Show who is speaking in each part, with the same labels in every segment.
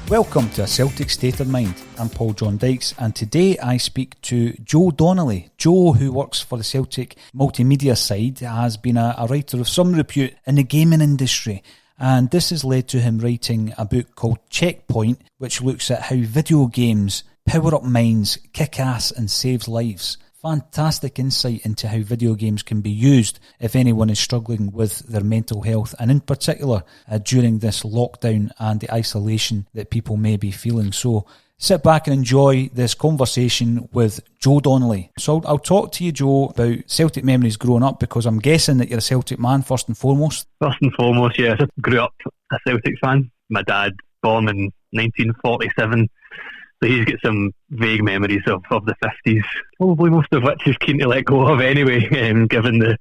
Speaker 1: Welcome to A Celtic State of Mind. I'm John Dykes, and today I speak to Joe Donnelly. Joe, who works for the Celtic multimedia side, has been a writer of some repute in the gaming industry, and this has led to him writing a book called Checkpoint, which looks at how video games power up minds, kick ass and saves lives. Fantastic insight into how video games can be used if anyone is struggling with their mental health, and in particular during this lockdown and the isolation that people may be feeling. So sit back and enjoy this conversation with Joe Donnelly. So I'll talk to you, Joe, about Celtic memories growing up, because I'm guessing that you're a Celtic man first and foremost.
Speaker 2: First and foremost, yes. I grew up a Celtic fan. My dad born in 1947. So he's got some vague memories of the 50s, probably most of which he's keen to let go of anyway, given the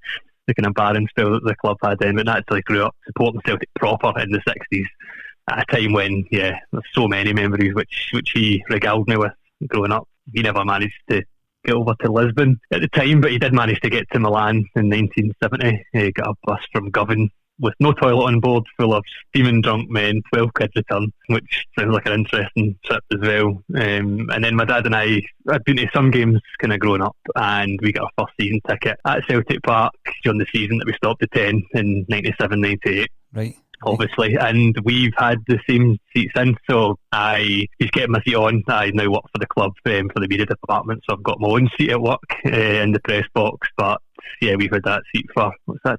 Speaker 2: kind of barren spell that the club had then. But naturally grew up supporting Celtic proper in the 60s at a time when, there's so many memories which he regaled me with growing up. He never managed to get over to Lisbon at the time, but he did manage to get to Milan in 1970. He got a bus from Govan with no toilet on board, full of steaming drunk men, 12 quid return, which sounds like an interesting trip as well. And then my dad and I had been to some games kind of growing up, and we got our first season ticket at Celtic Park during the season that we stopped at 10 in 97-98.
Speaker 1: Right.
Speaker 2: Obviously, and we've had the same seat since, so he's kept my seat on. I now work for the club, for the media department, so I've got my own seat at work in the press box, but we've had that seat for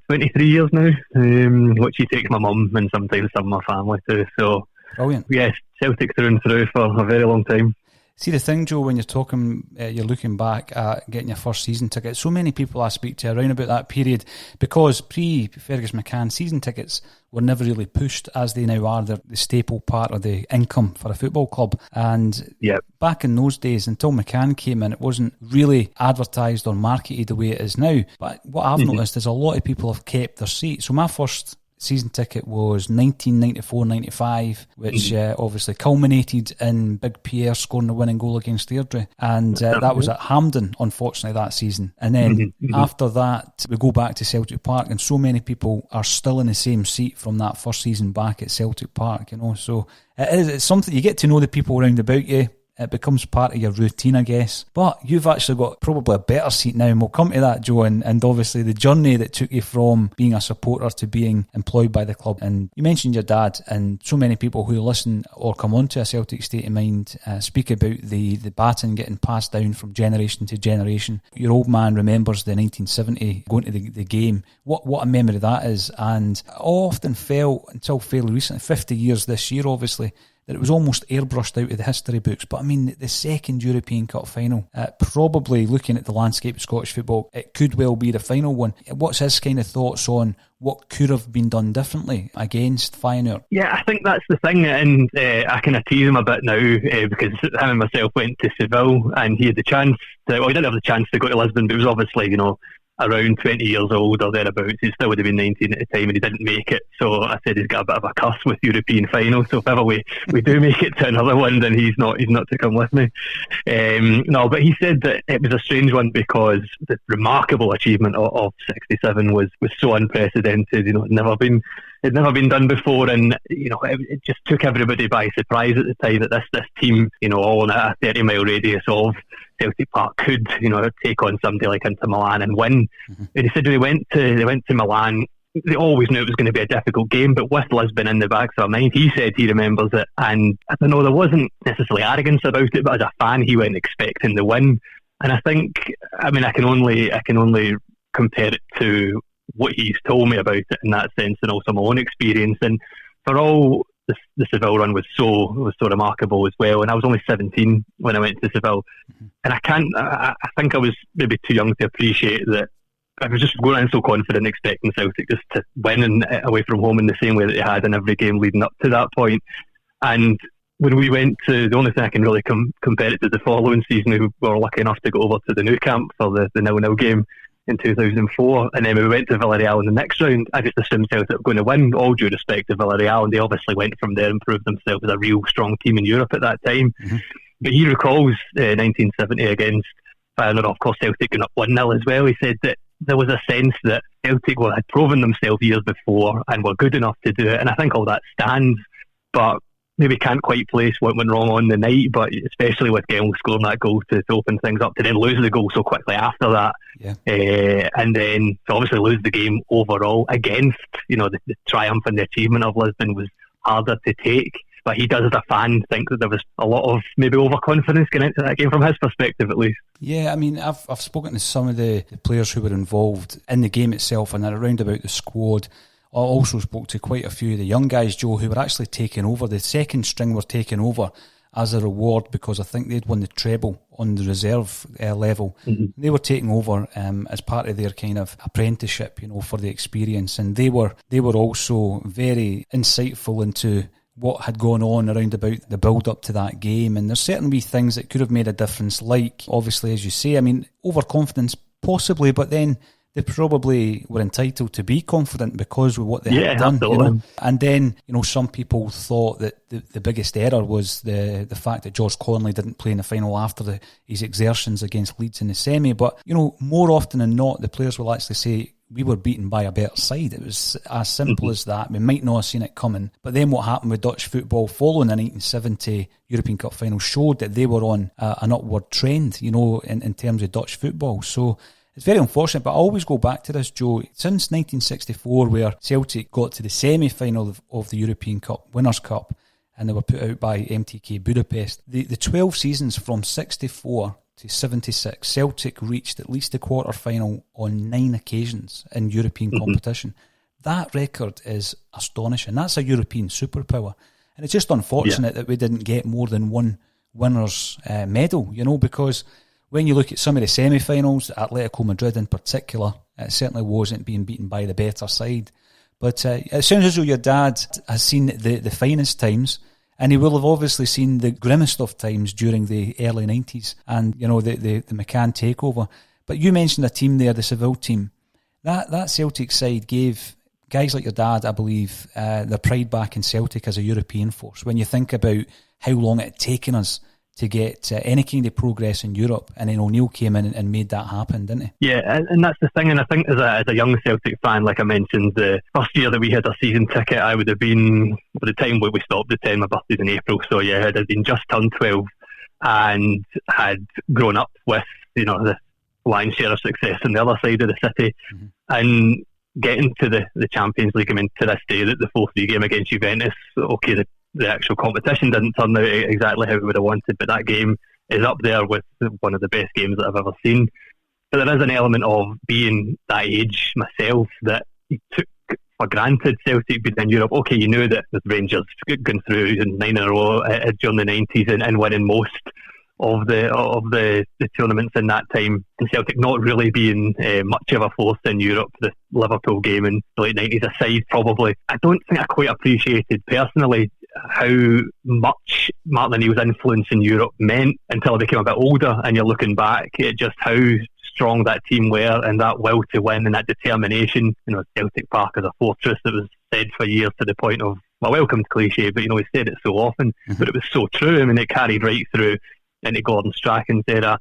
Speaker 2: 23 years now, which he takes my mum and sometimes some of my family too. So
Speaker 1: brilliant.
Speaker 2: Yes, Celtic through and through for a very long time.
Speaker 1: See, the thing, Joe, when you're talking, you're looking back at getting your first season ticket, so many people I speak to around about that period, because pre-Fergus McCann, season tickets were never really pushed as they now are. They're the staple part of the income for a football club. And back in those days, until McCann came in, it wasn't really advertised or marketed the way it is now. But what I've noticed is a lot of people have kept their seat. So my first season ticket was 1994-95, which obviously culminated in Big Pierre scoring the winning goal against Airdrie, and that was at Hampden, unfortunately, that season. And then after that, we go back to Celtic Park, and so many people are still in the same seat from that first season back at Celtic Park, So it's something, you get to know the people around about you. It becomes part of your routine, I guess. But you've actually got probably a better seat now, and we'll come to that, Joe, and obviously the journey that took you from being a supporter to being employed by the club. And you mentioned your dad, and so many people who listen or come onto A Celtic State of Mind speak about the baton getting passed down from generation to generation. Your old man remembers the 1970 going to the game. What a memory that is. And I often felt, until fairly recently, 50 years this year obviously, that it was almost airbrushed out of the history books. But I mean, the second European Cup final, probably looking at the landscape of Scottish football, it could well be the final one. What's his kind of thoughts on what could have been done differently against Feyenoord?
Speaker 2: Yeah, I think that's the thing, and I kind of tease him a bit now because him and myself went to Seville, and he had the chance he didn't have the chance to go to Lisbon, but it was obviously, around 20 years old or thereabouts. He still would have been 19 at the time, and he didn't make it. So I said he's got a bit of a curse with European finals. So if ever we do make it to another one, then he's not to come with me. No, but he said that it was a strange one because the remarkable achievement of 67 was so unprecedented. It'd never been done before, and it just took everybody by surprise at the time that this team, all in a 30-mile radius of Celtic Park could, take on somebody like Inter Milan and win. And he said they went to Milan. They always knew it was going to be a difficult game, but with Lisbon in the back of their mind, he said he remembers it. And I don't know, there wasn't necessarily arrogance about it, but as a fan, he went expecting the win. And I think, I can only compare it to what he's told me about it in that sense, and also my own experience. And for all the Seville run was so remarkable as well. And I was only 17 when I went to Seville, and I think I was maybe too young to appreciate that. I was just going in so confident, expecting Celtic just to win away from home in the same way that they had in every game leading up to that point. And when we went to, the only thing I can really compare it to the following season, we were lucky enough to go over to the Nou Camp for the 0-0 game in 2004, and then we went to Villarreal in the next round. I just assumed Celtic were going to win, all due respect to Villarreal, and they obviously went from there and proved themselves as a real strong team in Europe at that time. But he recalls 1970 against Feyenoord. Of course, Celtic got up 1-0 as well. He said that there was a sense that Celtic had proven themselves years before and were good enough to do it, and I think all that stands, but maybe can't quite place what went wrong on the night, but especially with Gell scoring that goal to open things up, to then lose the goal so quickly after that, and then to obviously lose the game overall against, the triumph and the achievement of Lisbon was harder to take. But he does, as a fan, think that there was a lot of maybe overconfidence going into that game from his perspective, at least.
Speaker 1: Yeah, I mean, I've spoken to some of the players who were involved in the game itself and around about the squad. I also spoke to quite a few of the young guys, Joe, who were actually taking over. The second string were taking over as a reward because I think they'd won the treble on the reserve level. They were taking over as part of their kind of apprenticeship, for the experience. And they were also very insightful into what had gone on around about the build-up to that game. And there's certainly things that could have made a difference, like, obviously, as you say, I mean, overconfidence possibly, but then they probably were entitled to be confident because of what they had done.
Speaker 2: Absolutely.
Speaker 1: And then, some people thought that the biggest error was the fact that George Connolly didn't play in the final after his exertions against Leeds in the semi. But, more often than not, the players will actually say, we were beaten by a better side. It was as simple as that. We might not have seen it coming. But then what happened with Dutch football following the 1970 European Cup final showed that they were on an upward trend, in terms of Dutch football. So it's very unfortunate, but I always go back to this, Joe. Since 1964, where Celtic got to the semi-final of the European Cup, Winners' Cup, and they were put out by MTK Budapest, the 12 seasons from 64 to 76, Celtic reached at least the quarter-final on 9 occasions in European competition. That record is astonishing. That's a European superpower. And it's just unfortunate that we didn't get more than one winner's medal, because when you look at some of the semi-finals, Atletico Madrid in particular, it certainly wasn't being beaten by the better side. But it sounds as though your dad has seen the finest times, and he will have obviously seen the grimmest of times during the early 90s and, the McCann takeover. But you mentioned a team there, the Seville team. That Celtic side gave guys like your dad, I believe, their pride back in Celtic as a European force. When you think about how long it had taken us to get any kind of progress in Europe, and then O'Neill came in and made that happen, didn't he?
Speaker 2: Yeah, and that's the thing. And I think as a young Celtic fan, like I mentioned, the first year that we had a season ticket, I would have been, by the time we stopped the 10, my birthday's in April, so yeah, I'd have been just turned 12 and had grown up with, the lion's share of success on the other side of the city. And getting to the Champions League, I mean, to this day, the 4-3 game against Juventus, okay, the actual competition didn't turn out exactly how we would have wanted, but that game is up there with one of the best games that I've ever seen. But there is an element of being that age myself that you took for granted Celtic being in Europe. Okay, you knew that with Rangers going through 9 in a row during the 90s and winning most of the tournaments in that time, and Celtic not really being much of a force in Europe. The Liverpool game in the late 90s aside, probably, I don't think I quite appreciated personally how much Martin O'Neill's influence in Europe meant until I became a bit older, and you're looking back at just how strong that team were and that will to win and that determination. Celtic Park is a fortress that was said for years to the point of, well, welcome to cliche, but we said it so often, but it was so true. I mean, it carried right through into Gordon Strachan's era,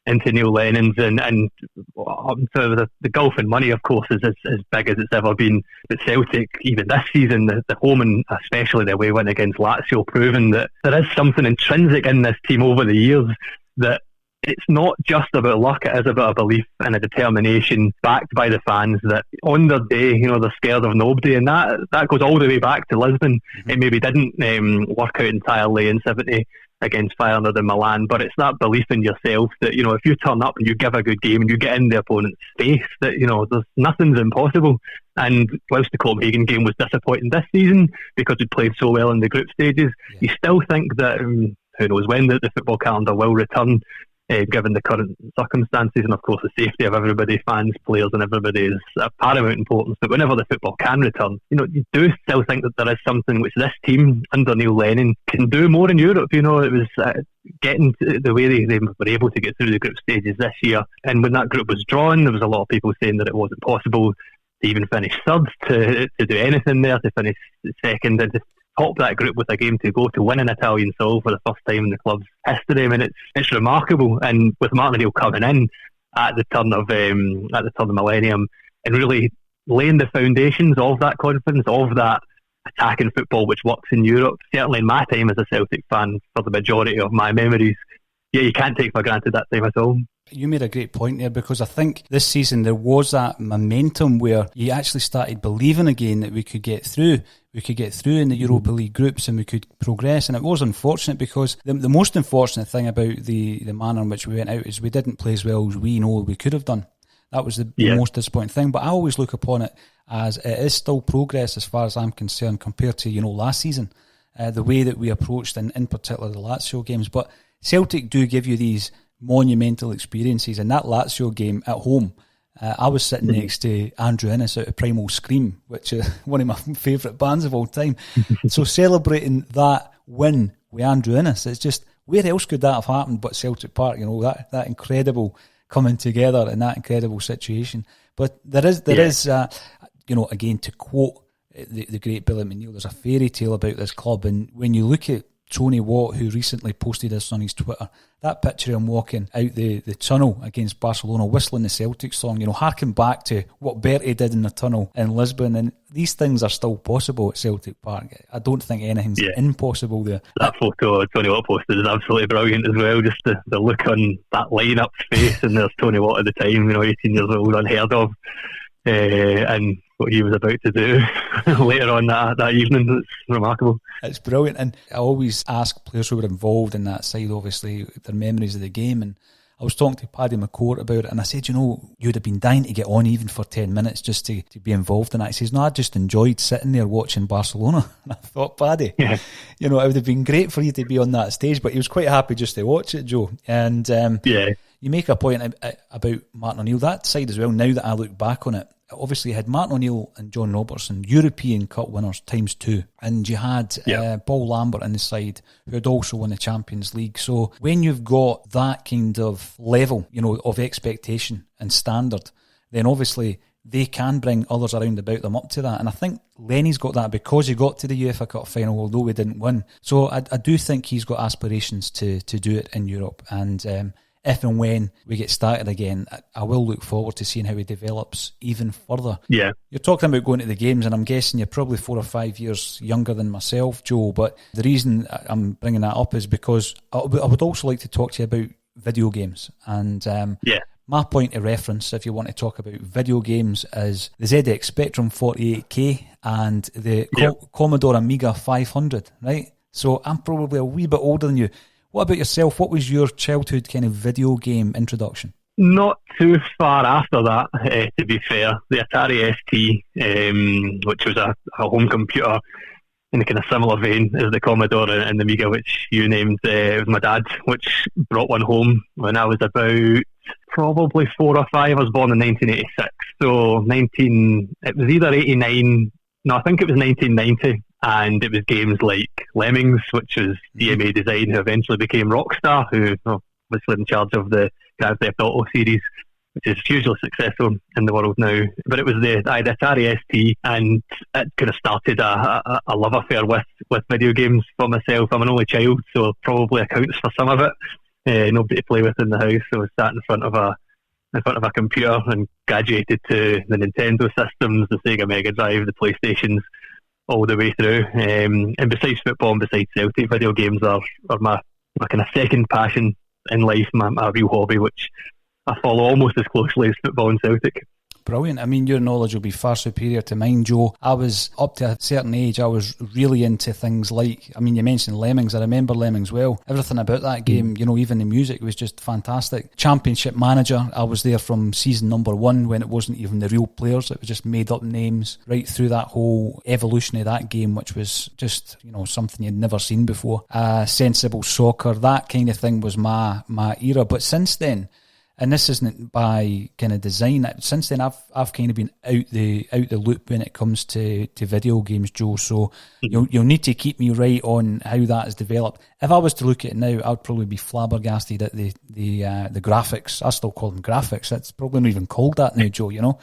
Speaker 2: into Neil Lennon's, and the gulf in money, of course, is as big as it's ever been. But Celtic, even this season, the home and especially the away win against Lazio, proving that there is something intrinsic in this team over the years, that it's not just about luck, it is about a belief and a determination backed by the fans that on their day, they're scared of nobody. And that goes all the way back to Lisbon. It maybe didn't work out entirely in 70 against Feyenoord and Milan, but it's that belief in yourself that, you know, if you turn up and you give a good game and you get in the opponent's space, that, you know, there's nothing's impossible. And whilst the Copenhagen game was disappointing this season because we played so well in the group stages, you still think that who knows when the football calendar will return, given the current circumstances, and of course the safety of everybody, fans, players and everybody is of paramount importance. But whenever the football can return, you know, you do still think that there is something which this team under Neil Lennon can do more in Europe. You know, it was getting to the way they were able to get through the group stages this year, and when that group was drawn, there was a lot of people saying that it wasn't possible to even finish third, to do anything there, to finish second, and to top that group with a game to go, to win an Italian soul for the first time in the club's history. I mean, it's remarkable. And with Martin O'Neill coming in at the turn of the millennium and really laying the foundations of that confidence, of that attacking football which works in Europe, certainly in my time as a Celtic fan, for the majority of my memories, yeah, you can't take for granted that time at all.
Speaker 1: You made a great point there, because I think this season there was that momentum where you actually started believing again that we could get through. We could get through in the Europa League groups and we could progress. And it was unfortunate, because the most unfortunate thing about the manner in which we went out is we didn't play as well as we know we could have done. That was the most disappointing thing. But I always look upon it as it is still progress as far as I'm concerned compared to, you know, last season, the way that we approached, and in particular the Lazio games. But Celtic do give you these monumental experiences, and that Lazio game at home, I was sitting next to Andrew Innes out of Primal Scream, which is one of my favourite bands of all time. So celebrating that win with Andrew Innes, it's just, where else could that have happened but Celtic Park? You know, that incredible coming together in that incredible situation. But there is you know, again, to quote the great Billy McNeil, there's a fairy tale about this club. And when you look at Tony Watt, who recently posted this on his Twitter, that picture of him walking out the tunnel against Barcelona, whistling the Celtic song, you know, harking back to what Bertie did in the tunnel in Lisbon. And these things are still possible at Celtic Park. I don't think anything's impossible there.
Speaker 2: That photo Tony Watt posted is absolutely brilliant as well. Just the look on that line-up's face, and there's Tony Watt at the time, you know, 18 years old, unheard of. And what he was about to do later on that evening, it's remarkable.
Speaker 1: It's brilliant. And I always ask players who were involved in that side, obviously, their memories of the game. And I was talking to Paddy McCourt about it, and I said, you know, you'd have been dying to get on even for 10 minutes just to be involved in that. He says, no, I just enjoyed sitting there watching Barcelona. And I thought, Paddy, you know, it would have been great for you to be on that stage, but he was quite happy just to watch it, Joe. And you make a point about Martin O'Neill, that side as well. Now that I look back on it, obviously you had Martin O'Neill and John Robertson, European Cup winners ×2, and you had Paul Lambert in the side, who had also won the Champions League. So when you've got that kind of level, you know, of expectation and standard, then obviously they can bring others around about them up to that. And I think Lenny's got that because he got to the UEFA Cup final, although we didn't win. So I do think he's got aspirations to do it in Europe. And if and when we get started again, I will look forward to seeing how he develops even further. Yeah. You're talking about going to the games, and I'm guessing you're probably 4 or 5 years younger than myself, Joe, but the reason I'm bringing that up is because I would also like to talk to you about video games. And my point of reference, if you want to talk about video games, is the ZX Spectrum 48K and the Commodore Amiga 500, right? So I'm probably a wee bit older than you. What about yourself? What was your childhood kind of video game introduction?
Speaker 2: Not too far after that, to be fair. The Atari ST, which was a home computer in a kind of similar vein as the Commodore and the Amiga, which you named. It was my dad, which brought one home when I was about probably 4 or 5. I was born in 1986. So it was either 89, no, I think it was 1990. And it was games like Lemmings, which was DMA Design, who eventually became Rockstar, who was in charge of the Grand Theft Auto series, which is hugely successful in the world now. But it was the Atari ST, and it kind of started a love affair with video games for myself. I'm an only child, so probably accounts for some of it. Nobody to play with in the house, so I sat in front of a computer and graduated to the Nintendo systems, the Sega Mega Drive, the PlayStations, all the way through. And besides football and besides Celtic, video games are my kind of second passion in life, my real hobby, which I follow almost as closely as football and Celtic.
Speaker 1: Brilliant. I mean, your knowledge will be far superior to mine, Joe. I was, up to a certain age, I was really into things like, I mean, you mentioned Lemmings. I remember Lemmings well. Everything about that game, you know, even the music was just fantastic. Championship Manager, I was there from season number 1 when it wasn't even the real players. It was just made up names right through that whole evolution of that game, which was just, you know, something you'd never seen before. Sensible Soccer, that kind of thing was my era. But since then, and this isn't by kind of design, since then I've kind of been out the loop when it comes to video games, Joe. So you'll need to keep me right on how that has developed. If I was to look at it now, I'd probably be flabbergasted at the graphics. I still call them graphics. It's probably not even called that now, Joe, you know.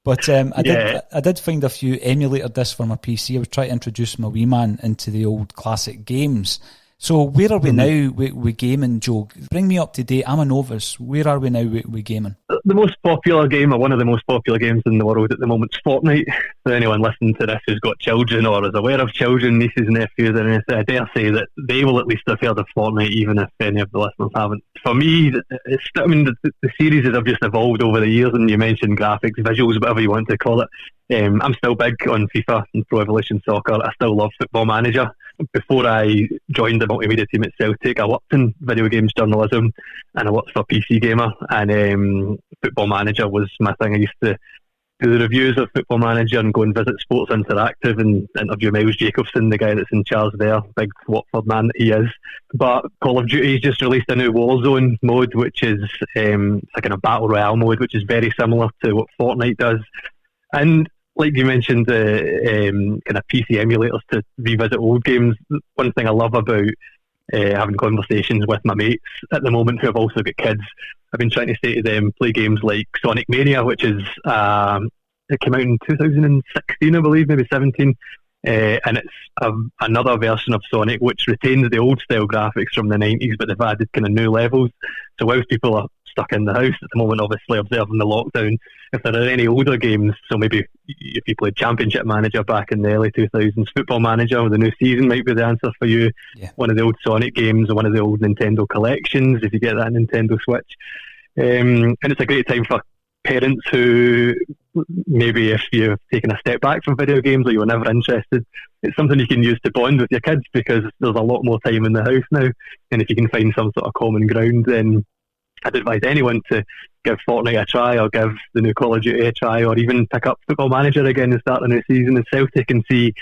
Speaker 1: But I did find a few emulator discs for my PC. I was trying to introduce my wee man into the old classic games. So where are we now with gaming, Joe? Bring me up to date. I'm a novice. Where are we now with gaming?
Speaker 2: The most popular game, or one of the most popular games in the world at the moment, is Fortnite. So anyone listening to this who's got children or is aware of children, nieces, nephews, and anything, I dare say that they will at least have heard of Fortnite, even if any of the listeners haven't. For me, the series have just evolved over the years, and you mentioned graphics, visuals, whatever you want to call it. I'm still big on FIFA and Pro Evolution Soccer. I still love Football Manager. Before I joined the multimedia team at Celtic, I worked in video games journalism and I worked for PC Gamer, and Football Manager was my thing. I used to do the reviews of Football Manager and go and visit Sports Interactive and interview Miles Jacobson, the guy that's in charge there, big Watford man that he is. But Call of Duty just released a new Warzone mode, which is it's like a battle royale mode, which is very similar to what Fortnite does. And like you mentioned, kind of PC emulators to revisit old games. One thing I love about having conversations with my mates at the moment who have also got kids, I've been trying to say to them, play games like Sonic Mania, which is it came out in 2016, I believe, maybe 17, and it's another version of Sonic which retains the old style graphics from the 90s, but they've added kind of new levels. So whilst people are stuck in the house at the moment, obviously observing the lockdown, if there are any older games, so maybe if you played Championship Manager back in the early 2000s, Football Manager with the new season might be the answer for you. Yeah. One of the old Sonic games or one of the old Nintendo collections, if you get that Nintendo Switch. And it's a great time for parents who maybe if you've taken a step back from video games or you were never interested, it's something you can use to bond with your kids because there's a lot more time in the house now, and if you can find some sort of common ground, then I'd advise anyone to give Fortnite a try or give the new Call of Duty a try, or even pick up Football Manager again and start a new season in Celtic and see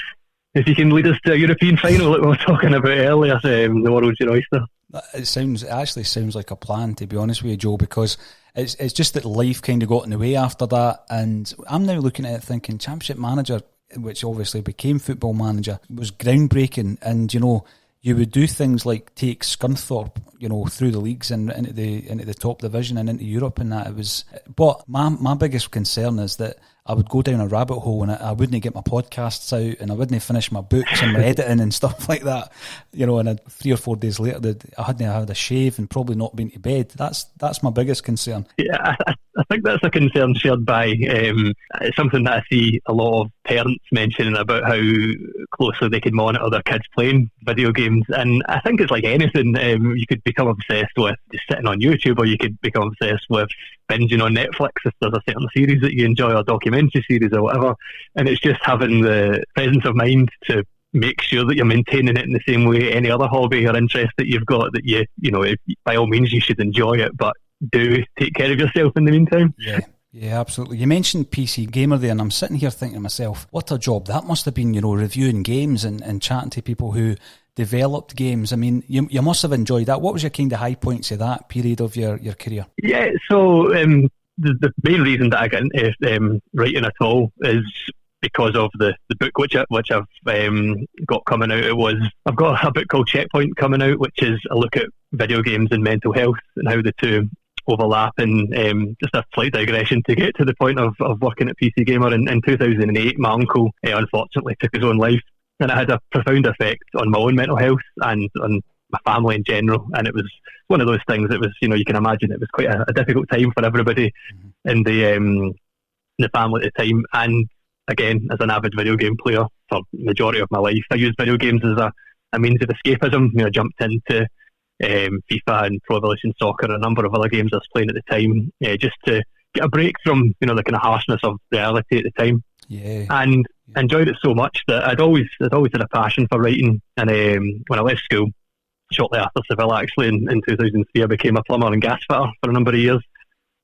Speaker 2: if you can lead us to a European final like we were talking about earlier, the world's your oyster.
Speaker 1: It actually sounds like a plan, to be honest with you, Joe, because it's just that life kind of got in the way after that, and I'm now looking at it thinking Championship Manager, which obviously became Football Manager, was groundbreaking, and you know, you would do things like take Scunthorpe, you know, through the leagues and into the top division and into Europe and that. It was, but my biggest concern is that I would go down a rabbit hole and I wouldn't get my podcasts out and I wouldn't finish my books and my editing and stuff like that, you know. And 3 or 4 days later, I hadn't had a shave and probably not been to bed. That's my biggest concern.
Speaker 2: Yeah, I think that's a concern shared by. It's something that I see a lot of parents mentioning about how closely they can monitor their kids playing video games, and I think it's like anything. You could become obsessed with just sitting on YouTube, or you could become obsessed with binging on Netflix if there's a certain series that you enjoy, or documentary series or whatever. And it's just having the presence of mind to make sure that you're maintaining it in the same way any other hobby or interest that you've got, that you know, by all means you should enjoy it, but do take care of yourself in the meantime.
Speaker 1: Yeah, absolutely. You mentioned PC Gamer there, and I'm sitting here thinking to myself, what a job that must have been, you know, reviewing games and chatting to people who developed games. I mean, you must have enjoyed that. What was your kind of high points of that period of your career? Yeah,
Speaker 2: so the main reason that I got into writing at all is because of the book which I've got coming out. I've got a book called Checkpoint coming out, which is a look at video games and mental health and how the two overlap, and just a slight digression to get to the point of working at PC Gamer. In 2008, my uncle unfortunately took his own life, and it had a profound effect on my own mental health and on my family in general. And it was one of those things that was, you know, you can imagine it was quite a difficult time for everybody in the family at the time. And again, as an avid video game player for the majority of my life, I used video games as a means of escapism. You know, I jumped into FIFA and Pro Evolution Soccer and a number of other games I was playing at the time, just to get a break from, the kind of harshness of reality at the time.
Speaker 1: Yeah.
Speaker 2: And enjoyed it so much that I'd always had a passion for writing. And when I left school, shortly after Seville, actually, in 2003, I became a plumber and gas fitter for a number of years.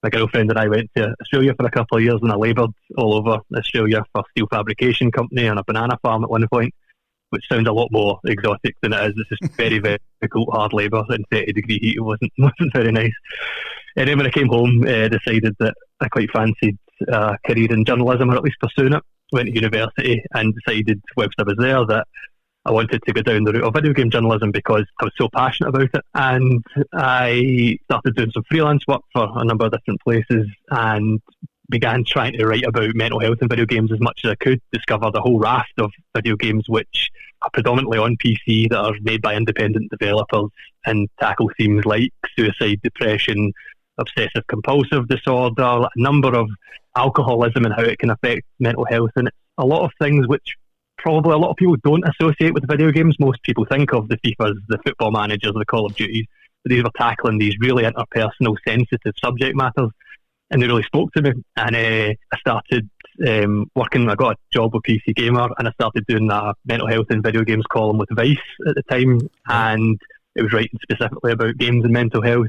Speaker 2: My girlfriend and I went to Australia for a couple of years, and I laboured all over Australia for a steel fabrication company and a banana farm at one point, which sounds a lot more exotic than it is. It's just very, very difficult, hard labour in 30-degree heat. It wasn't very nice. And then when I came home, I decided that I quite fancied a career in journalism, or at least pursuing it. Went to university and decided, whilst I was there, that I wanted to go down the route of video game journalism because I was so passionate about it. And I started doing some freelance work for a number of different places and began trying to write about mental health in video games as much as I could. Discovered a whole raft of video games which are predominantly on PC, that are made by independent developers and tackle themes like suicide, depression, obsessive compulsive disorder, a number of alcoholism and how it can affect mental health. And it's a lot of things which probably a lot of people don't associate with video games. Most people think of the FIFAs, the Football Managers, the Call of Duties, but these were tackling these really interpersonal, sensitive subject matters, and they really spoke to me. And I started working. I got a job with PC Gamer, and I started doing that mental health in video games column with Vice at the time, and it was writing specifically about games and mental health.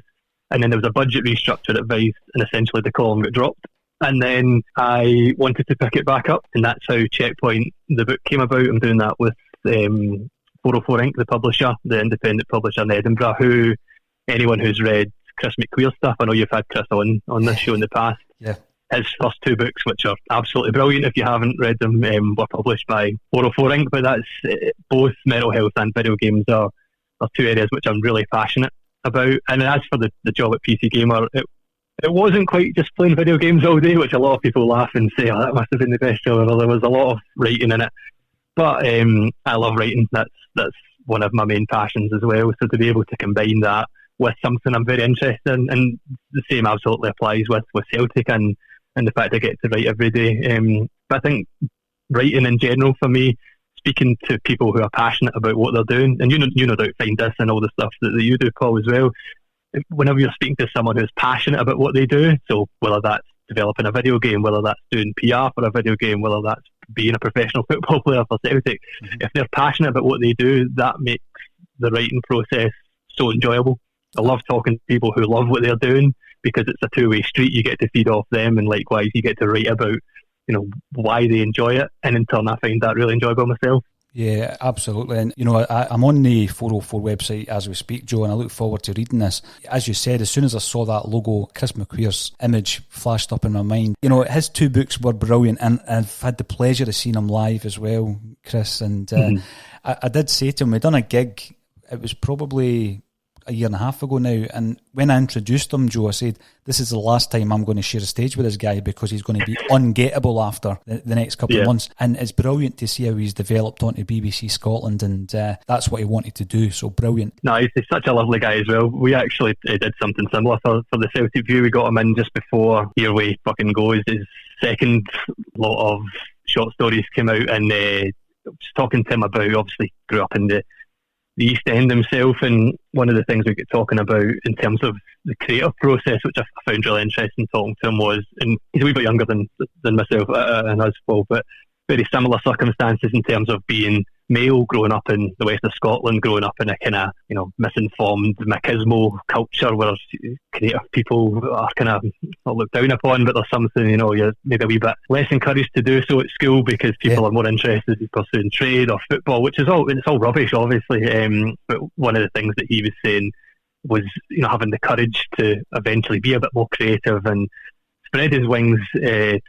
Speaker 2: And then there was a budget restructure at Vice, and essentially the column got dropped. And then I wanted to pick it back up, and that's how Checkpoint, the book, came about. I'm doing that with 404 Inc., the publisher, the independent publisher in Edinburgh, who, anyone who's read Chris McQueer's stuff, I know you've had Chris on this show in the past.
Speaker 1: Yeah.
Speaker 2: His first two books, which are absolutely brilliant if you haven't read them, were published by 404 Inc., but that's both mental health and video games are two areas which I'm really passionate about. And as for the job at PC Gamer, it wasn't quite just playing video games all day, which a lot of people laugh and say, oh, that must have been the best job ever. There was a lot of writing in it. But I love writing. That's one of my main passions as well. So to be able to combine that with something I'm very interested in, and the same absolutely applies with Celtic and the fact I get to write every day. But I think writing in general for me, speaking to people who are passionate about what they're doing, and you no doubt find this and all the stuff that you do, Paul, as well. Whenever you're speaking to someone who's passionate about what they do, so whether that's developing a video game, whether that's doing PR for a video game, whether that's being a professional football player for Celtic, if they're passionate about what they do, that makes the writing process so enjoyable. I love talking to people who love what they're doing, because it's a two-way street. You get to feed off them, and likewise you get to write about why they enjoy it, and in turn I find that really enjoyable myself.
Speaker 1: Yeah, absolutely. And, I'm on the 404 website as we speak, Joe, and I look forward to reading this. As you said, as soon as I saw that logo, Chris McQueer's image flashed up in my mind. His two books were brilliant, and I've had the pleasure of seeing him live as well, Chris. And I did say to him, we'd done a gig, it was probably a year and a half ago now, and when I introduced him, Joe, I said, this is the last time I'm going to share a stage with this guy, because he's going to be ungettable after the next couple of months. And it's brilliant to see how he's developed onto BBC Scotland, and that's what he wanted to do. So brilliant.
Speaker 2: No, he's such a lovely guy as well. We actually did something similar for the Celtic View. We got him in just before Here We Fucking Goes. His second lot of short stories came out, and just talking to him about, obviously grew up in the East End himself, and one of the things we get talking about in terms of the creative process, which I found really interesting talking to him, was, and he's a wee bit younger than myself and us, Paul, but very similar circumstances in terms of being male, growing up in the west of Scotland, growing up in a kind of misinformed machismo culture where creative people are kind of not looked down upon, but there's something you're maybe a wee bit less encouraged to do so at school, because people are more interested in pursuing trade or football, which is all rubbish, obviously. But one of the things that he was saying was having the courage to eventually be a bit more creative and spread his wings to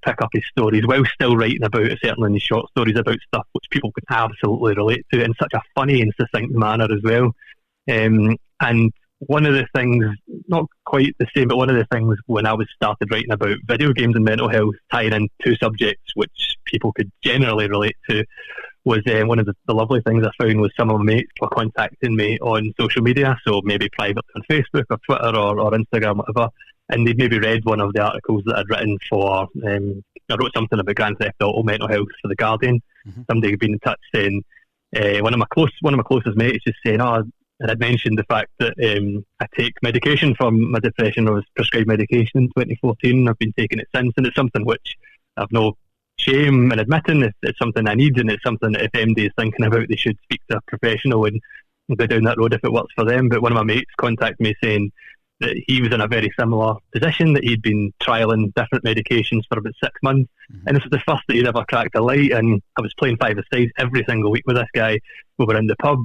Speaker 2: pick up his stories while still writing about, certainly in his short stories, about stuff which people could absolutely relate to in such a funny and succinct manner as well. And one of the things, not quite the same, but one of the things when I started writing about video games and mental health, tying in two subjects which people could generally relate to, was one of the lovely things I found was some of my mates were contacting me on social media, so maybe privately on Facebook or Twitter or Instagram, whatever, and they'd maybe read one of the articles that I'd written for, I wrote something about Grand Theft Auto mental health for The Guardian. Somebody had been in touch saying, one of my closest mates just saying, And I'd mentioned the fact that I take medication for my depression. I was prescribed medication in 2014. I've been taking it since, and it's something which I've no shame in admitting. It's something I need, and it's something that if MD is thinking about, they should speak to a professional and go down that road if it works for them. But one of my mates contacted me saying that he was in a very similar position, that he'd been trialling different medications for about 6 months, and this was the first that he'd ever cracked a light. And I was playing five-a-side every single week with this guy. We were in the pub,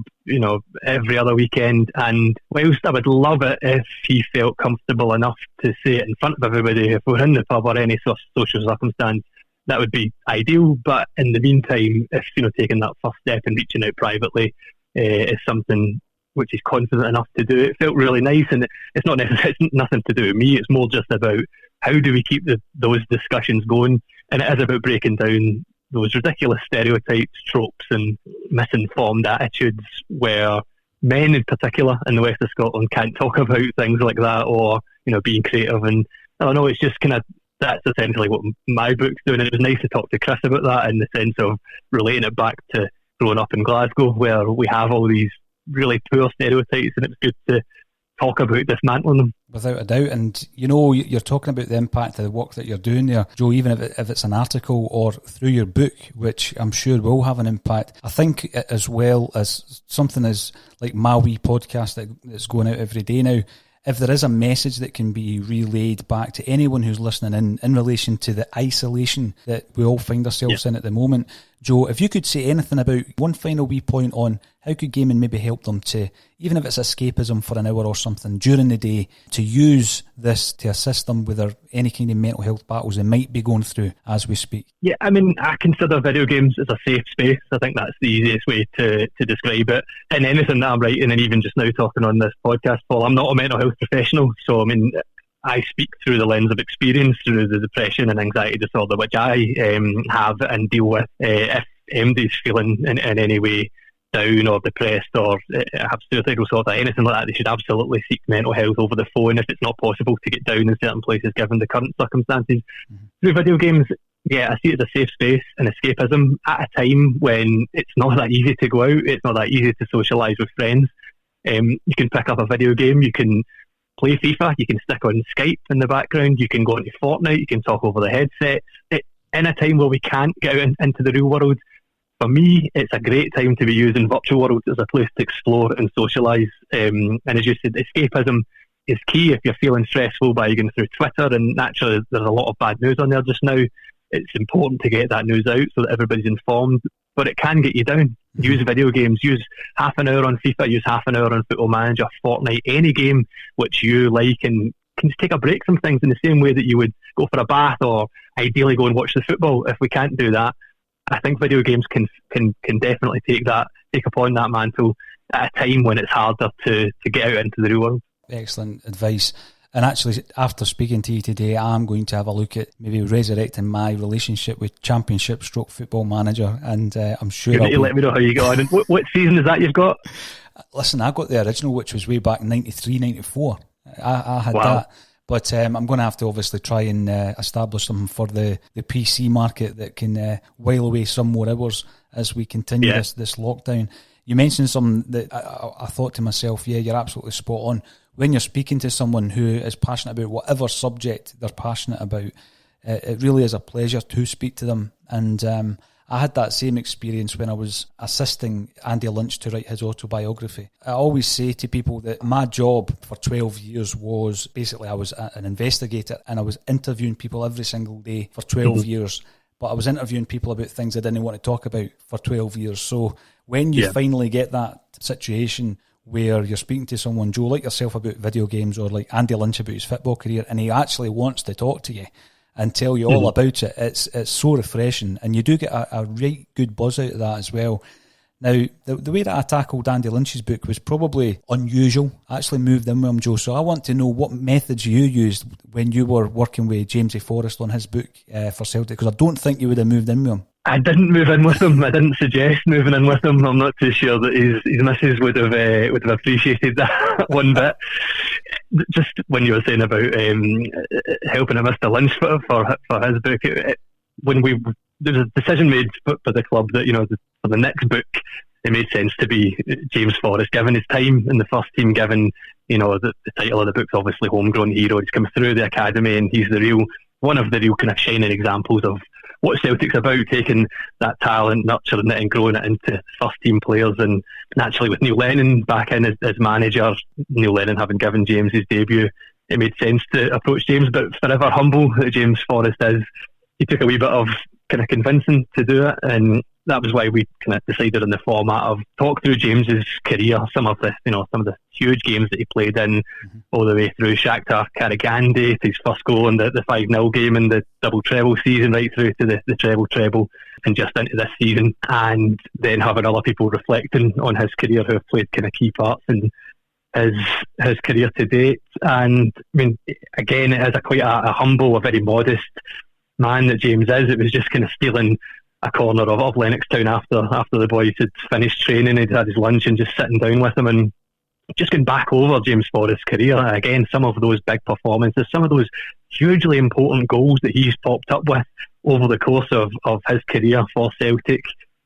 Speaker 2: every other weekend, and whilst I would love it if he felt comfortable enough to say it in front of everybody, if we were in the pub or any sort of social circumstance, that would be ideal. But in the meantime, if taking that first step and reaching out privately is something which he's confident enough to do, it felt really nice. And it's not necessarily, it's nothing to do with me. It's more just about how do we keep those discussions going. And it is about breaking down those ridiculous stereotypes, tropes, and misinformed attitudes where men in particular in the west of Scotland can't talk about things like that, or being creative. And I don't know, it's just kind of, that's essentially what my book's doing. And it was nice to talk to Chris about that in the sense of relating it back to growing up in Glasgow, where we have all these really poor stereotypes, and it's good to talk about dismantling them.
Speaker 1: Without a doubt. And you're talking about the impact of the work that you're doing there, Joe, even if it's an article or through your book, which I'm sure will have an impact. I think as well as something as like my wee podcast that's going out every day now, if there is a message that can be relayed back to anyone who's listening in relation to the isolation that we all find ourselves in at the moment, Joe, if you could say anything about one final wee point on how could gaming maybe help them to, even if it's escapism for an hour or something during the day, to use this to assist them with any kind of mental health battles they might be going through as we speak? Yeah,
Speaker 2: I mean, I consider video games as a safe space. I think that's the easiest way to describe it. And anything that I'm writing, and even just now talking on this podcast, Paul, I'm not a mental health professional. So, I mean, I speak through the lens of experience, through the depression and anxiety disorder, which I have and deal with. If MD's feeling in any way down or depressed or have suicidal thoughts or anything like that, they should absolutely seek mental health over the phone if it's not possible to get down in certain places given the current circumstances. Through video games, I see it as a safe space and escapism at a time when it's not that easy to go out, it's not that easy to socialise with friends. You can pick up a video game, you can play FIFA, you can stick on Skype in the background, you can go into Fortnite, you can talk over the headset. In a time where we can't get out into the real world, for me, it's a great time to be using virtual worlds as a place to explore and socialise. And as you said, escapism is key if you're feeling stressful by going through Twitter, and naturally there's a lot of bad news on there just now. It's important to get that news out so that everybody's informed, but it can get you down. Use video games, use half an hour on FIFA, use half an hour on Football Manager, Fortnite, any game which you like, and can just take a break from things in the same way that you would go for a bath or ideally go and watch the football. If we can't do that, I think video games can definitely take upon that mantle at a time when it's harder to get out into the real world.
Speaker 1: Excellent advice. And actually, after speaking to you today, I'm going to have a look at maybe resurrecting my relationship with Championship / Football Manager, and I'm sure
Speaker 2: you let me know how you got on. And what season is that you've got?
Speaker 1: Listen, I got the original, which was way back in 93, 94. I had that. But I'm going to have to obviously try and establish something for the PC market that can while away some more hours as we continue this lockdown. You mentioned something that I thought to myself, you're absolutely spot on. When you're speaking to someone who is passionate about whatever subject they're passionate about, it really is a pleasure to speak to them. And I had that same experience when I was assisting Andy Lynch to write his autobiography. I always say to people that my job for 12 years was basically I was an investigator, and I was interviewing people every single day for 12 years. But I was interviewing people about things I didn't want to talk about for 12 years. So when you finally get that situation where you're speaking to someone, Joe, like yourself, about video games, or like Andy Lynch about his football career, and he actually wants to talk to you and tell you all about it, it's so refreshing, and you do get a right good buzz out of that as well. Now, the way that I tackled Andy Lynch's book was probably unusual. I actually moved in with him, Joe, so I want to know what methods you used when you were working with Jamesy Forrest on his book for Celtic, because I don't think you would have moved in with him.
Speaker 2: I didn't move in with him. I didn't suggest moving in with him. I'm not too sure that his missus would have appreciated that one bit. Just when you were saying about helping Mr. Lynch for his book, when there was a decision made by the club that for the next book it made sense to be James Forrest, given his time in the first team, given, the title of the book's obviously Homegrown Hero. He's come through the academy and he's one of the real kind of shining examples of what Celtic's about, taking that talent, nurturing it and growing it into first team players. And naturally with Neil Lennon back in as manager, Neil Lennon having given James his debut, it made sense to approach James, but forever humble that James Forrest is, he took a wee bit of kind of convincing to do it, and that was why we kind of decided on the format of talk through James's career, some of the huge games that he played in, all the way through Shakhtar Karagandhi to his first goal in the 5-0 game in the double treble season, right through to the treble and just into this season, and then having other people reflecting on his career who have played kind of key parts in his career to date. And I mean, again, it is quite a humble, a very modest man that James is. It was just kind of stealing a corner of Lennoxtown after the boys had finished training, he'd had his lunch, and just sitting down with him and just going back over James Forrest's career. Again, some of those big performances, some of those hugely important goals that he's popped up with over the course of his career for Celtic,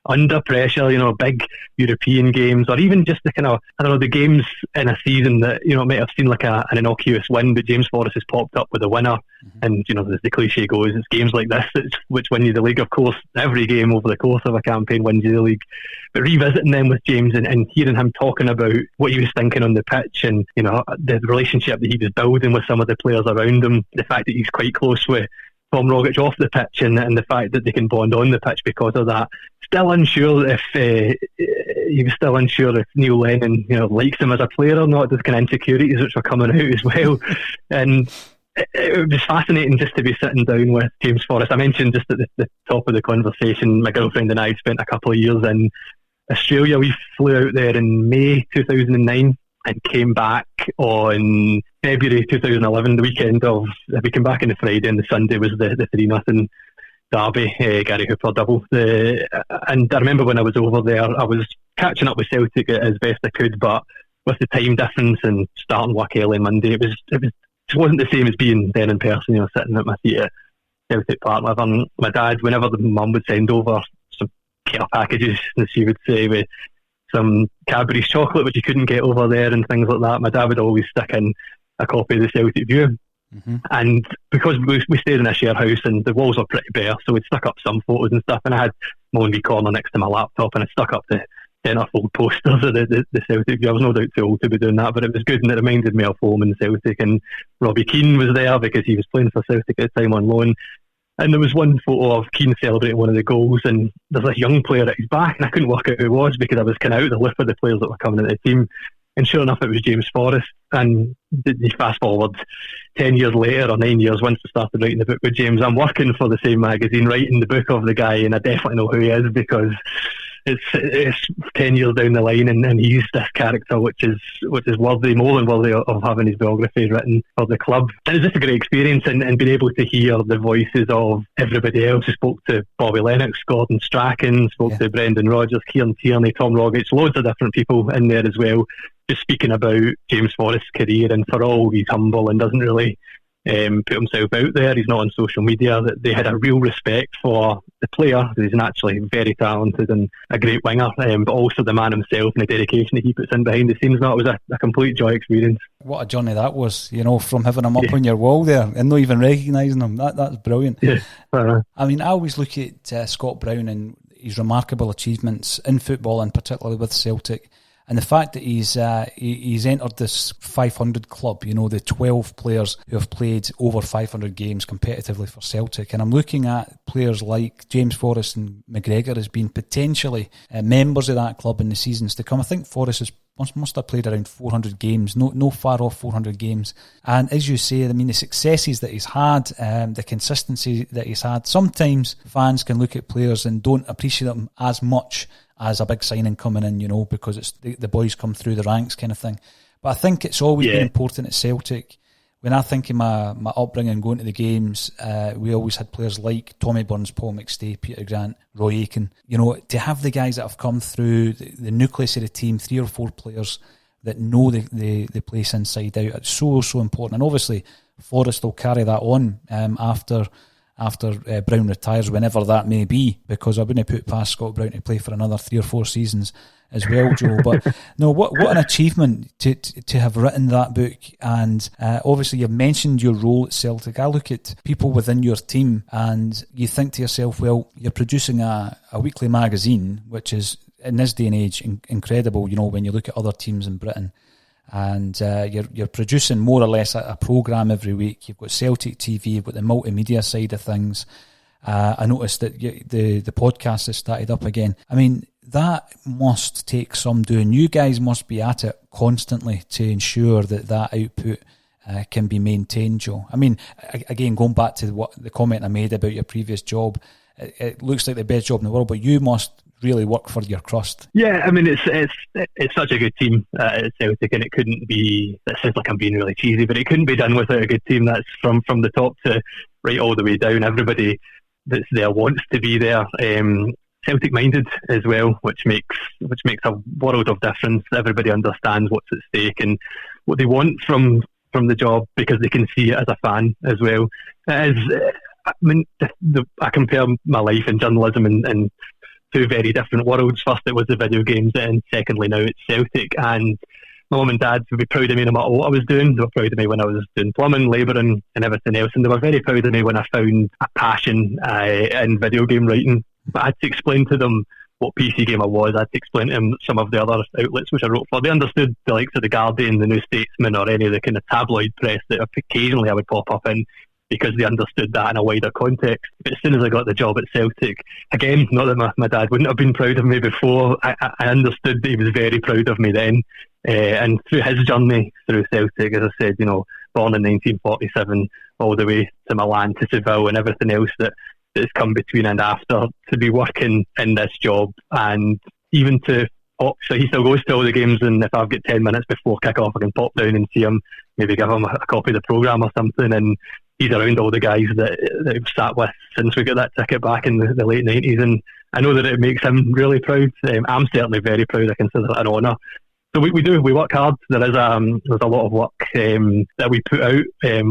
Speaker 2: under pressure, big European games, or even just the kind of, the games in a season that, might have seemed like an innocuous win, but James Forrest has popped up with a winner. And, as the cliche goes, it's games like this which win you the league. Of course, every game over the course of a campaign wins you the league. But revisiting them with James and hearing him talking about what he was thinking on the pitch and, the relationship that he was building with some of the players around him, the fact that he's quite close with Tom Rogic off the pitch and the fact that they can bond on the pitch because of that. Still unsure if he was still unsure if Neil Lennon likes him as a player or not. There's kind of insecurities which were coming out as well. And it was fascinating just to be sitting down with James Forrest. I mentioned just at the top of the conversation, my girlfriend and I spent a couple of years in Australia. We flew out there in May 2009 and came back on February 2011, the weekend of, we came back on the Friday and the Sunday was the 3-0 derby, Gary Hooper double. And I remember when I was over there, I was catching up with Celtic as best I could, but with the time difference and starting work early Monday, it wasn't the same as being there in person, sitting at my seat at Celtic Park with my dad. Whenever the mum would send over some care packages, and she would say with some Cadbury's chocolate, which you couldn't get over there and things like that, my dad would always stick in a copy of the Celtic View. And because we stayed in a share house and the walls were pretty bare, so we'd stuck up some photos and stuff, and I had my own wee corner next to my laptop and I stuck up the centrefold posters of the Celtic View. I was no doubt too old to be doing that, but it was good and it reminded me of home and Celtic. And Robbie Keane was there because he was playing for Celtic at the time on loan. And there was one photo of Keane celebrating one of the goals, and there's a young player at his back, and I couldn't work out who it was because I was kind of out of the loop of the players that were coming into the team. And sure enough, it was James Forrest. And you fast forward 10 years later, or 9 years, once I started writing the book with James, I'm working for the same magazine, writing the book of the guy, and I definitely know who he is because it's 10 years down the line, and he's this character which is worthy, more than worthy of having his biography written for the club. And it's just a great experience, and being able to hear the voices of everybody else. I spoke to Bobby Lennox, Gordon Strachan, spoke to Brendan Rodgers, Kieran Tierney, Tom Rogic, loads of different people in there as well, just speaking about James Forrest's career. And for all he's humble and doesn't really put himself out there, he's not on social media, that they had a real respect for the player, who is naturally very talented and a great winger, but also the man himself and the dedication that he puts in behind the scenes. That was a complete joy experience. What
Speaker 1: a journey that was, from having him up on your wall there and not even recognising him. That's brilliant. I mean, I always look at Scott Brown and his remarkable achievements in football, and particularly with Celtic. And the fact that he's entered this 500 club, the 12 players who have played over 500 games competitively for Celtic. And I'm looking at players like James Forrest and McGregor as being potentially members of that club in the seasons to come. I think Forrest must have played around 400 games, no far off 400 games. And as you say, I mean, the successes that he's had, the consistency that he's had, sometimes fans can look at players and don't appreciate them as much as a big signing coming in, because it's the boys come through the ranks kind of thing. But I think it's always been important at Celtic. When I think of my upbringing, going to the games, we always had players like Tommy Burns, Paul McStay, Peter Grant, Roy Aitken. To have the guys that have come through, the nucleus of the team, 3 or 4 players that know the place inside out, it's so important. And obviously, Forrest will carry that on after after Brown retires, whenever that may be, because I wouldn't put past Scott Brown to play for another 3 or 4 seasons as well, Joe. But no, what an achievement to have written that book. And obviously you've mentioned your role at Celtic. I look at people within your team and you think to yourself, well, you're producing a weekly magazine, which is in this day and age incredible, you know, when you look at other teams in Britain. And you're producing more or less a programme every week. You've got Celtic TV, you've got the multimedia side of things. I noticed that the podcast has started up again. I mean, that must take some doing. You guys must be at it constantly to ensure that output can be maintained, Joe. I mean, again, going back to the comment I made about your previous job, it looks like the best job in the world, but you must really work for your crust.
Speaker 2: Yeah, I mean, it's such a good team at Celtic, and it couldn't be, it sounds like I'm being really cheesy, but it couldn't be done without a good team. That's from the top to right all the way down. Everybody that's there wants to be there. Celtic minded as well, which makes a world of difference. Everybody understands what's at stake and what they want from the job, because they can see it as a fan as well. I mean, I compare my life in journalism and 2 very different worlds. First it was the video games, and secondly now it's Celtic. And my mum and dad would be proud of me no matter what I was doing. They were proud of me when I was doing plumbing, labouring and everything else, and they were very proud of me when I found a passion in video game writing. But I had to explain to them what PC gamer was. I had to explain to them some of the other outlets which I wrote for. They understood the likes of the Guardian, the New Statesman, or any of the kind of tabloid press that occasionally I would pop up in, because they understood that in a wider context. But as soon as I got the job at Celtic, again, not that my dad wouldn't have been proud of me before, I understood that he was very proud of me then. And through his journey through Celtic, as I said, you know, born in 1947, all the way to Milan, to Seville and everything else that's come between and after, to be working in this job, and even to so he still goes to all the games, and if I've got 10 minutes before kick-off, I can pop down and see him, maybe give him a copy of the programme or something, and he's around all the guys that we've sat with since we got that ticket back in the late 90s, and I know that it makes him really proud. I'm certainly very proud. I consider it an honour. So we work hard. There's a lot of work that we put out,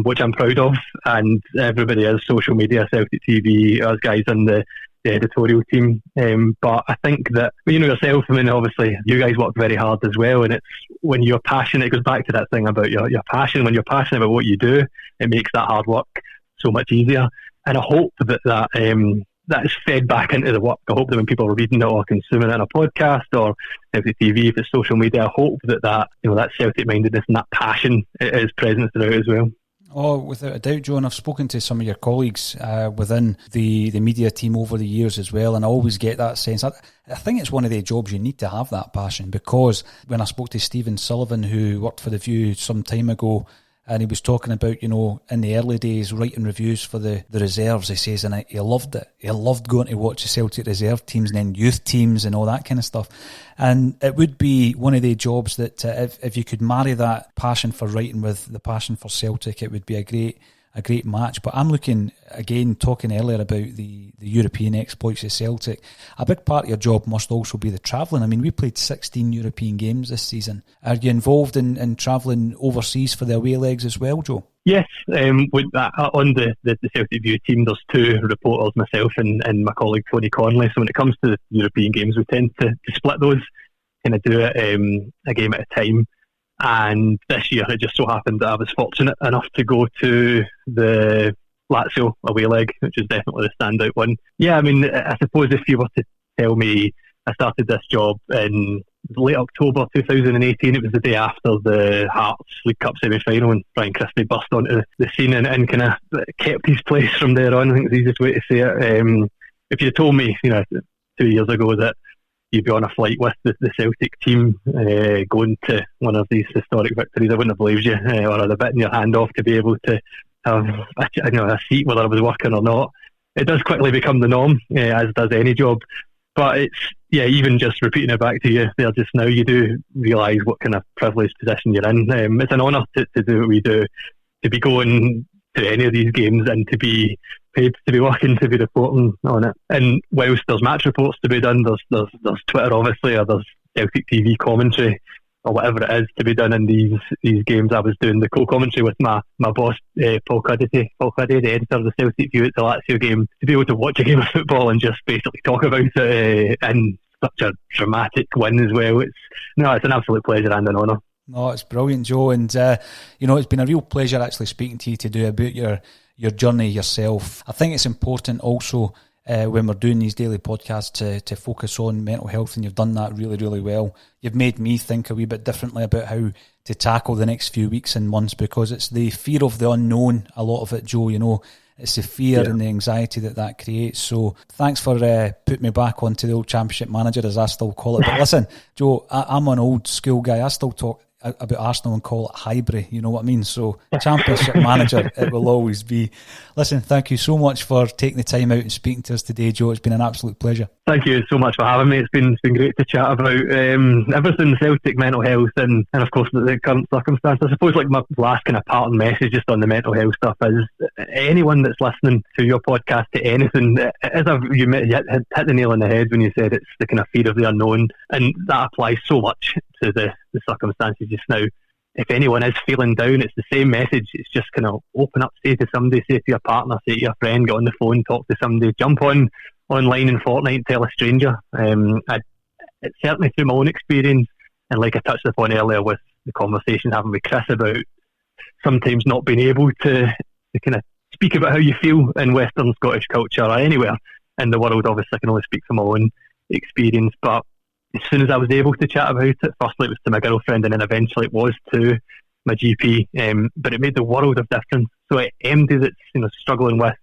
Speaker 2: which I'm proud of, and everybody is social media, Celtic TV, us guys in the editorial team. But I think that, you know yourself, I mean, obviously you guys work very hard as well, and it's when you're passionate, it goes back to that thing about your passion. When you're passionate about what you do, it makes that hard work so much easier. And I hope that is fed back into the work. I hope that when people are reading it or consuming it on a podcast or Celtic TV, if it's social media, I hope that you know, that Celtic mindedness and that passion is present throughout as well.
Speaker 1: Oh, without a doubt, Joe, and I've spoken to some of your colleagues within the media team over the years as well, and I always get that sense. I think it's one of the jobs you need to have that passion, because when I spoke to Stephen Sullivan, who worked for The View some time ago, and he was talking about, you know, in the early days, writing reviews for the reserves, he says, and he loved it. He loved going to watch the Celtic reserve teams and then youth teams and all that kind of stuff. And it would be one of the jobs that if you could marry that passion for writing with the passion for Celtic, it would be a great match. But I'm looking, again, talking earlier about the European exploits of Celtic. A big part of your job must also be the travelling. I mean, we played 16 European games this season. Are you involved in travelling overseas for the away legs as well, Joe?
Speaker 2: Yes, on the Celtic View team, there's 2 reporters, myself and my colleague Tony Conley. So when it comes to the European games, we tend to split those, kind of do it a game at a time. And this year it just so happened that I was fortunate enough to go to the Lazio away leg, which is definitely the standout one. Yeah, I mean, I suppose if you were to tell me I started this job in late October 2018, it was the day after the Hearts League Cup semi-final, and Brian Christie burst onto the scene and kind of kept his place from there on. I think it's the easiest way to say it. If you told me, you know, 2 years ago that you'd be on a flight with the Celtic team going to one of these historic victories, I wouldn't have believed you, or I'd have bitten your hand off to be able to have a seat whether I was working or not. It does quickly become the norm, as does any job. But it's, even just repeating it back to you there just now, you do realise what kind of privileged position you're in. It's an honour to do what we do, to be going to any of these games and to be paid to be working, to be reporting on it. And whilst there's match reports to be done, there's Twitter obviously, or there's Celtic TV commentary. or whatever it is to be done in these games. I was doing the co-commentary with my boss, Paul Cuddy, the editor of the Celtic View at the Lazio game, to be able to watch a game of football and just basically talk about it and such a dramatic win as well. It's an absolute pleasure and an honour.
Speaker 1: No, it's brilliant, Joe, and it's been a real pleasure actually speaking to you today about your journey yourself. I think it's important also when we're doing these daily podcasts to focus on mental health, and you've done that really, really well. You've made me think a wee bit differently about how to tackle the next few weeks and months, because it's the fear of the unknown, a lot of it, Joe, it's the fear and the anxiety that creates. So thanks for putting me back onto the old Championship manager, as I still call it. But listen, Joe, I'm an old school guy. I still talk about Arsenal and call it Highbury, you know what I mean? So Championship manager it will always be. Listen, thank you so much for taking the time out and speaking to us today, Joe. It's been an absolute pleasure. Thank you so much for having me. It's been great to chat about everything Celtic, mental health, and of course the current circumstances. I suppose like my last kind of parting message just on the mental health stuff is anyone that's listening to your podcast, to anything, as you hit the nail on the head when you said it's the kind of fear of the unknown, and that applies so much to the circumstances just now. If anyone is feeling down, it's the same message. It's just kind of open up, say to somebody, say to your partner, say to your friend, get on the phone, talk to somebody, jump online in Fortnite, tell a stranger. It's certainly through my own experience, and like I touched upon earlier with the conversation having with Chris about sometimes not being able to kind of speak about how you feel in Western Scottish culture or anywhere in the world. Obviously I can only speak from my own experience, but as soon as I was able to chat about it, firstly it was to my girlfriend, and then eventually it was to my GP, but it made the world of difference. So anybody that's struggling with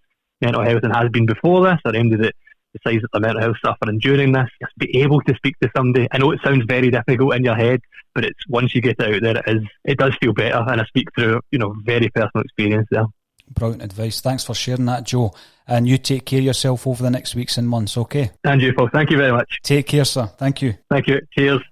Speaker 1: mental health and has been before this, or anybody that decides that their mental health suffering during this, just be able to speak to somebody. I know it sounds very difficult in your head, but it's once you get out there, it does feel better, and I speak through very personal experience there. Brilliant advice. Thanks for sharing that, Joe. And you take care of yourself over the next weeks and months, okay? And you, Paul. Thank you very much. Take care, sir. Thank you. Thank you. Cheers.